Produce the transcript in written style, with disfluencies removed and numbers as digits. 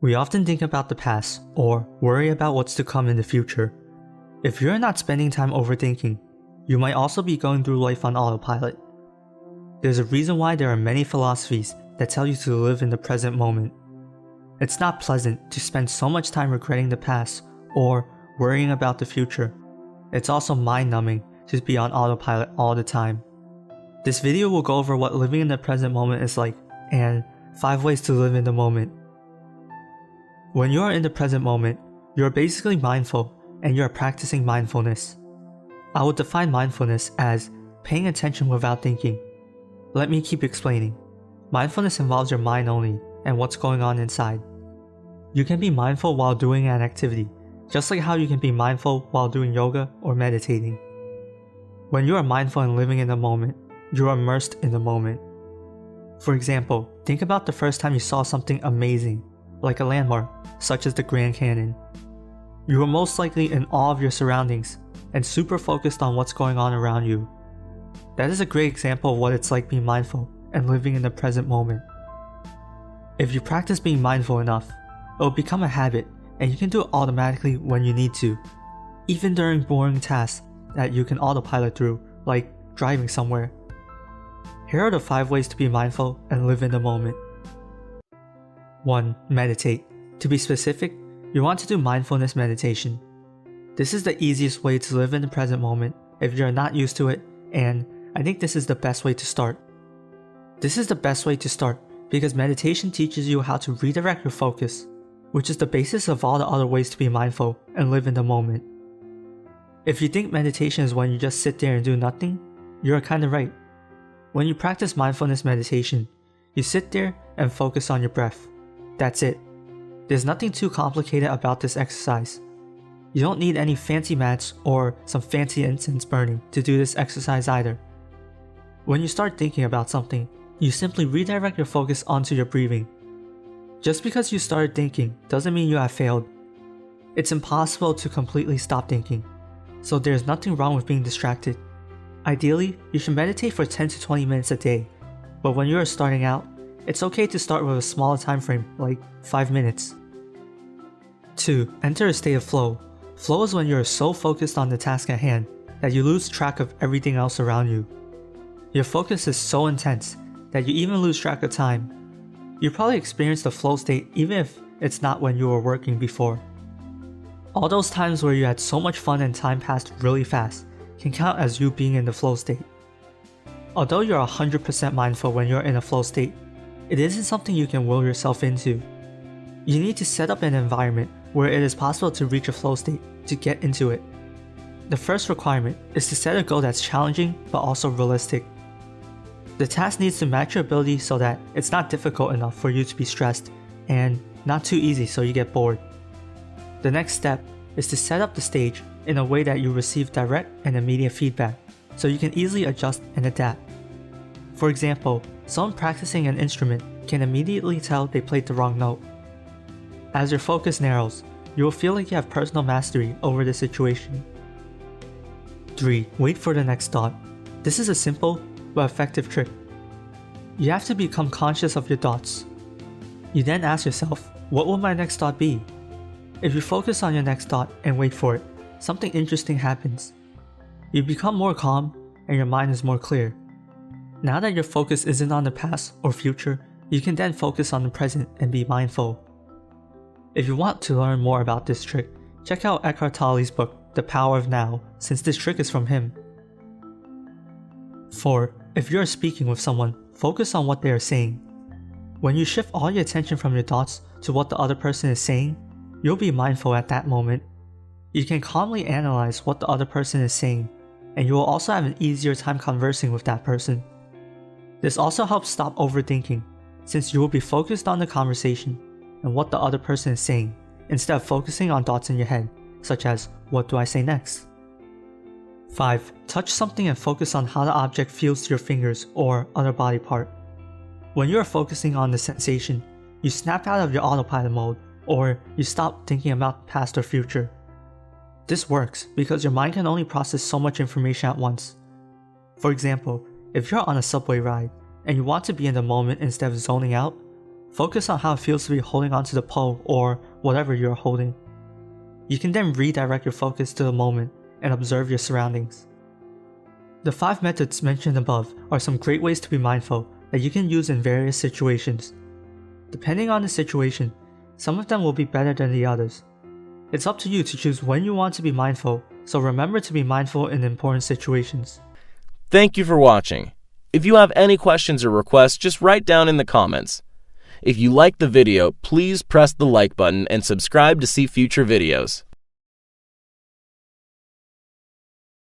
We often think about the past or worry about what's to come in the future. If you're not spending time overthinking, you might also be going through life on autopilot. There's a reason why there are many philosophies that tell you to live in the present moment. It's not pleasant to spend so much time regretting the past or worrying about the future. It's also mind-numbing to be on autopilot all the time. This video will go over what living in the present moment is like and 5 ways to live in the moment. When you are in the present moment, you are basically mindful and you are practicing mindfulness. I would define mindfulness as paying attention without thinking. Let me keep explaining. Mindfulness involves your mind only and what's going on inside. You can be mindful while doing an activity, just like how you can be mindful while doing yoga or meditating. When you are mindful and living in the moment, you are immersed in the moment. For example, think about the first time you saw something amazing, like a landmark, such as the Grand Canyon. You were most likely in awe of your surroundings and super focused on what's going on around you. That is a great example of what it's like being mindful and living in the present moment. If you practice being mindful enough, it will become a habit and you can do it automatically when you need to, even during boring tasks that you can autopilot through, like driving somewhere. Here are the 5 ways to be mindful and live in the moment. 1. Meditate. To be specific, you want to do mindfulness meditation. This is the easiest way to live in the present moment if you're not used to it, and I think this is the best way to start. This is the best way to start because meditation teaches you how to redirect your focus, which is the basis of all the other ways to be mindful and live in the moment. If you think meditation is when you just sit there and do nothing, you're kinda right. When you practice mindfulness meditation, you sit there and focus on your breath. That's it. There's nothing too complicated about this exercise. You don't need any fancy mats or some fancy incense burning to do this exercise either. When you start thinking about something, you simply redirect your focus onto your breathing. Just because you started thinking doesn't mean you have failed. It's impossible to completely stop thinking, so there's nothing wrong with being distracted. Ideally, you should meditate for 10 to 20 minutes a day, but when you are starting out, it's okay to start with a smaller time frame, like 5 minutes. 2. Enter a state of flow. Flow is when you are so focused on the task at hand that you lose track of everything else around you. Your focus is so intense that you even lose track of time. You probably experienced the flow state even if it's not when you were working before. All those times where you had so much fun and time passed really fast can count as you being in the flow state. Although you're 100% mindful when you're in a flow state, it isn't something you can will yourself into. You need to set up an environment where it is possible to reach a flow state to get into it. The first requirement is to set a goal that's challenging but also realistic. The task needs to match your ability so that it's not difficult enough for you to be stressed and not too easy so you get bored. The next step is to set up the stage in a way that you receive direct and immediate feedback so you can easily adjust and adapt. For example, someone practicing an instrument can immediately tell they played the wrong note. As your focus narrows, you will feel like you have personal mastery over the situation. 3. Wait for the next thought. This is a simple but effective trick. You have to become conscious of your thoughts. You then ask yourself, what will my next thought be? If you focus on your next thought and wait for it, something interesting happens. You become more calm and your mind is more clear. Now that your focus isn't on the past or future, you can then focus on the present and be mindful. If you want to learn more about this trick, check out Eckhart Tolle's book, The Power of Now, since this trick is from him. 4. If you are speaking with someone, focus on what they are saying. When you shift all your attention from your thoughts to what the other person is saying, you'll be mindful at that moment. You can calmly analyze what the other person is saying, and you will also have an easier time conversing with that person. This also helps stop overthinking, since you will be focused on the conversation and what the other person is saying, instead of focusing on thoughts in your head, such as, what do I say next? 5. Touch something and focus on how the object feels to your fingers or other body part. When you are focusing on the sensation, you snap out of your autopilot mode, or you stop thinking about the past or future. This works because your mind can only process so much information at once. For example, if you're on a subway ride and you want to be in the moment instead of zoning out, Focus on how it feels to be holding onto the pole or whatever you're holding. You can then redirect your focus to the moment and observe your surroundings. The 5 methods mentioned above are some great ways to be mindful that you can use in various situations. Depending on the situation, some of them will be better than the others. It's up to you to choose when you want to be mindful, so remember to be mindful in important situations. Thank you for watching. If you have any questions or requests, just write down in the comments. If you liked the video, please press the like button and subscribe to see future videos.